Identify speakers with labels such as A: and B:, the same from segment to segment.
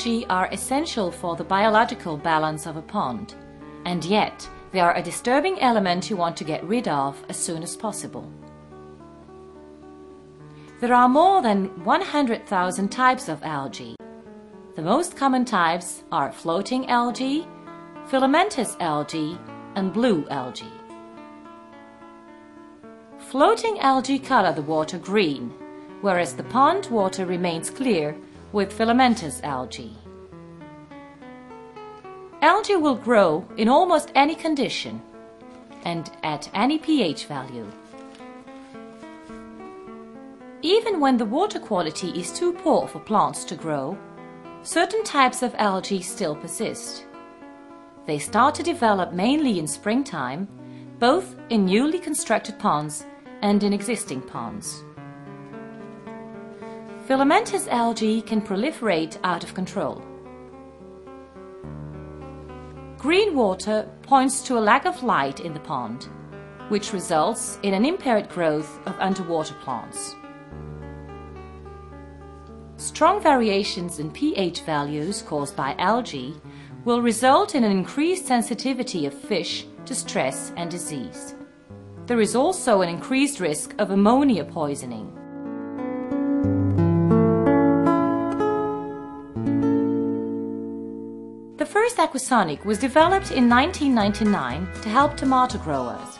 A: algae are essential for the biological balance of a pond, and yet they are a disturbing element you want to get rid of as soon as possible. There are more than 100,000 types of algae. The most common types are floating algae, filamentous algae, and blue algae. Floating algae color the water green, whereas the pond water remains clear with filamentous algae. Algae will grow in almost any condition and at any pH value. Even when the water quality is too poor for plants to grow, certain types of algae still persist. They start to develop mainly in springtime, both in newly constructed ponds and in existing ponds. Filamentous algae can proliferate out of control. Green water points to a lack of light in the pond, which results in an impaired growth of underwater plants. Strong variations in pH values caused by algae will result in an increased sensitivity of fish to stress and disease. There is also an increased risk of ammonia poisoning. The first aquasonic was developed in 1999 to help tomato growers.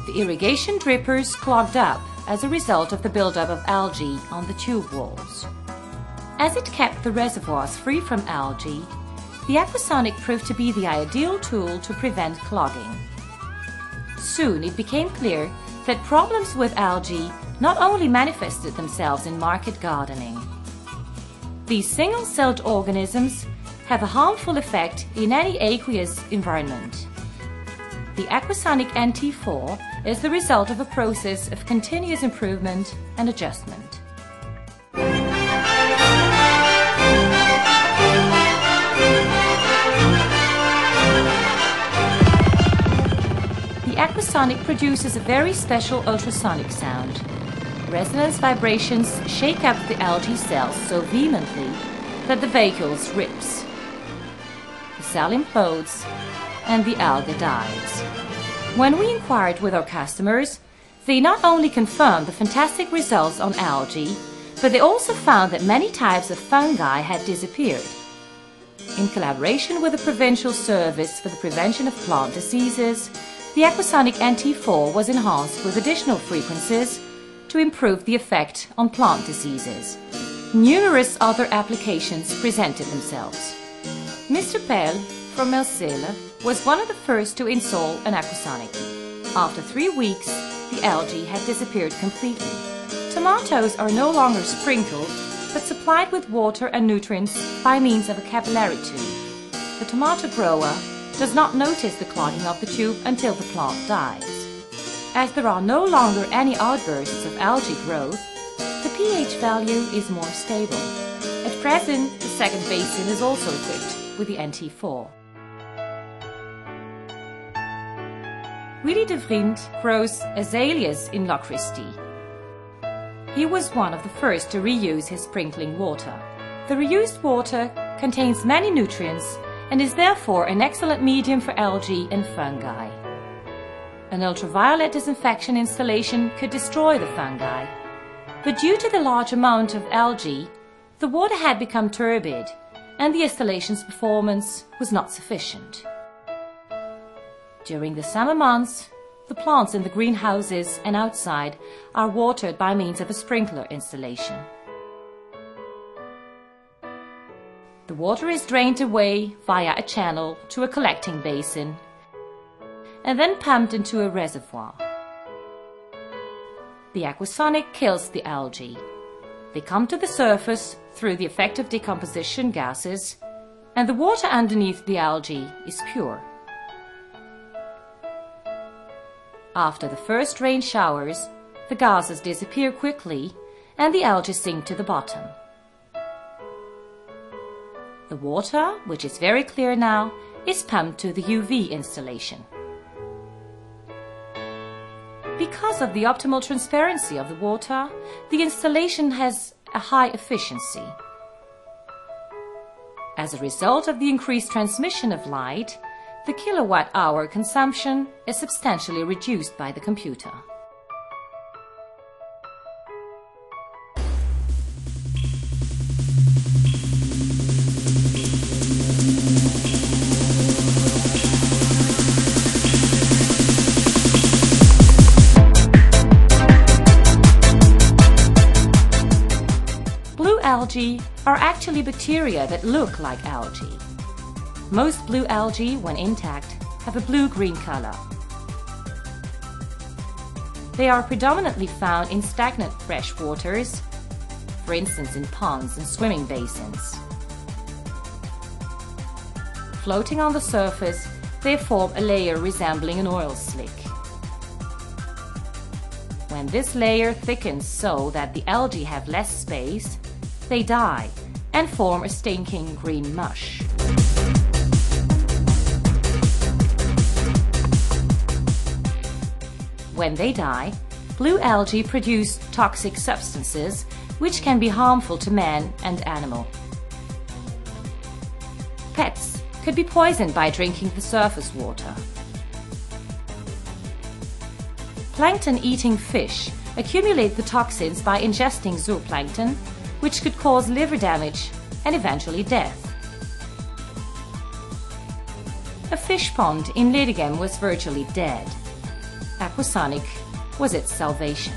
A: The irrigation drippers clogged up as a result of the buildup of algae on the tube walls. As it kept the reservoirs free from algae, the aquasonic proved to be the ideal tool to prevent clogging. Soon it became clear that problems with algae not only manifested themselves in market gardening. These single-celled organisms have a harmful effect in any aqueous environment. The Aquasonic NT4 is the result of a process of continuous improvement and adjustment. The Aquasonic produces a very special ultrasonic sound. Resonance vibrations shake up the algae cells so vehemently that the vacuole rips. The cell implodes and the alga dies. When we inquired with our customers, they not only confirmed the fantastic results on algae, but they also found that many types of fungi had disappeared. In collaboration with the Provincial Service for the Prevention of Plant Diseases, the Aquasonic NT4 was enhanced with additional frequencies to improve the effect on plant diseases. Numerous other applications presented themselves. Mr. Pell from Melcele was one of the first to install an aquasonic. After 3 weeks, the algae had disappeared completely. Tomatoes are no longer sprinkled, but supplied with water and nutrients by means of a capillary tube. The tomato grower does not notice the clogging of the tube until the plant dies. As there are no longer any outbursts of algae growth, the pH value is more stable. At present, the second basin is also equipped with the NT4. Willy de Vriend grows azaleas in La Christie. He was one of the first to reuse his sprinkling water. The reused water contains many nutrients and is therefore an excellent medium for algae and fungi. An ultraviolet disinfection installation could destroy the fungi, but due to the large amount of algae, the water had become turbid and the installation's performance was not sufficient. During the summer months, the plants in the greenhouses and outside are watered by means of a sprinkler installation. The water is drained away via a channel to a collecting basin and then pumped into a reservoir. The aquasonic kills the algae. They come to the surface through the effect of decomposition gases, and the water underneath the algae is pure. After the first rain showers, the gases disappear quickly and the algae sink to the bottom. The water, which is very clear now, is pumped to the UV installation. Because of the optimal transparency of the water, the installation has a high efficiency. As a result of the increased transmission of light, the kilowatt-hour consumption is substantially reduced by the computer. Blue algae are actually bacteria that look like algae. Most blue algae, when intact, have a blue-green color. They are predominantly found in stagnant fresh waters, for instance in ponds and swimming basins. Floating on the surface, they form a layer resembling an oil slick. When this layer thickens so that the algae have less space, they die and form a stinking green mush. When they die, blue algae produce toxic substances which can be harmful to man and animal. Pets could be poisoned by drinking the surface water. Plankton-eating fish accumulate the toxins by ingesting zooplankton, which could cause liver damage and eventually death. A fish pond in Ledegem was virtually dead. Aquasonic was its salvation.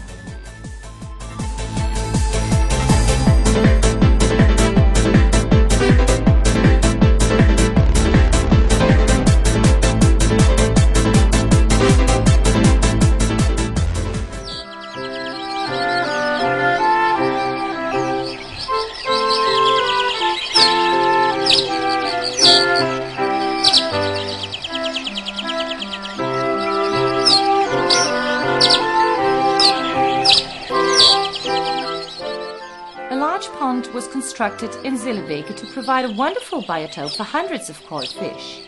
A: Was constructed in Zillebeke to provide a wonderful biotope for hundreds of koi fish.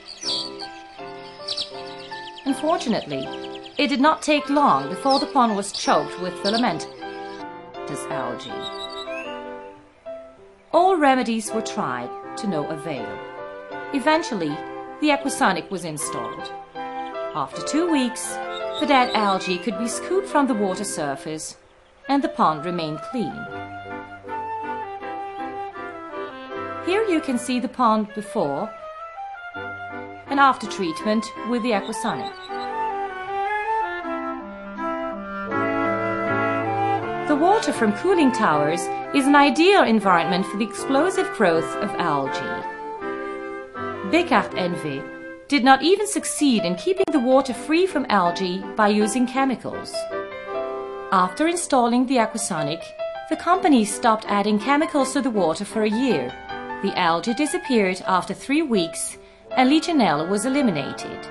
A: Unfortunately, it did not take long before the pond was choked with filamentous algae. All remedies were tried to no avail. Eventually, the Aquasonic was installed. After 2 weeks, the dead algae could be scooped from the water surface and the pond remained clean. Here you can see the pond before and after treatment with the Aquasonic. The water from cooling towers is an ideal environment for the explosive growth of algae. Bekaert NV did not even succeed in keeping the water free from algae by using chemicals. After installing the Aquasonic, the company stopped adding chemicals to the water for a year. The algae disappeared after 3 weeks and Legionella was eliminated.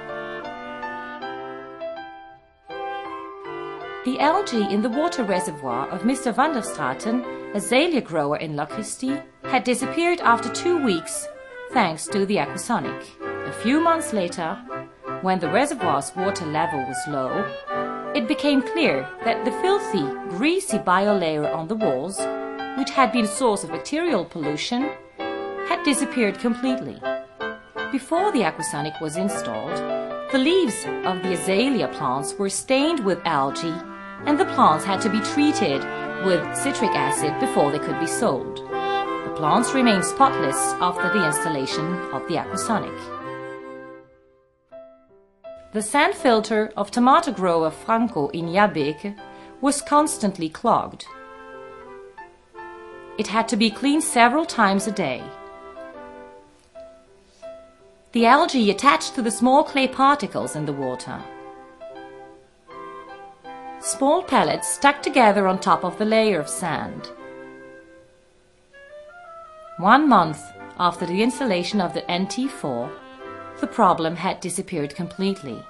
A: The algae in the water reservoir of Mr. van der Straten, a azalea grower in Lochristi, had disappeared after 2 weeks thanks to the Aquasonic. A few months later, when the reservoir's water level was low, it became clear that the filthy, greasy biolayer on the walls, which had been a source of bacterial pollution, had disappeared completely. Before the Aquasonic was installed, the leaves of the azalea plants were stained with algae and the plants had to be treated with citric acid before they could be sold. The plants remained spotless after the installation of the Aquasonic. The sand filter of tomato grower Franco in Jabbeke was constantly clogged. It had to be cleaned several times a day. The algae attached to the small clay particles in the water. Small pellets stuck together on top of the layer of sand. 1 month after the installation of the NT4, the problem had disappeared completely.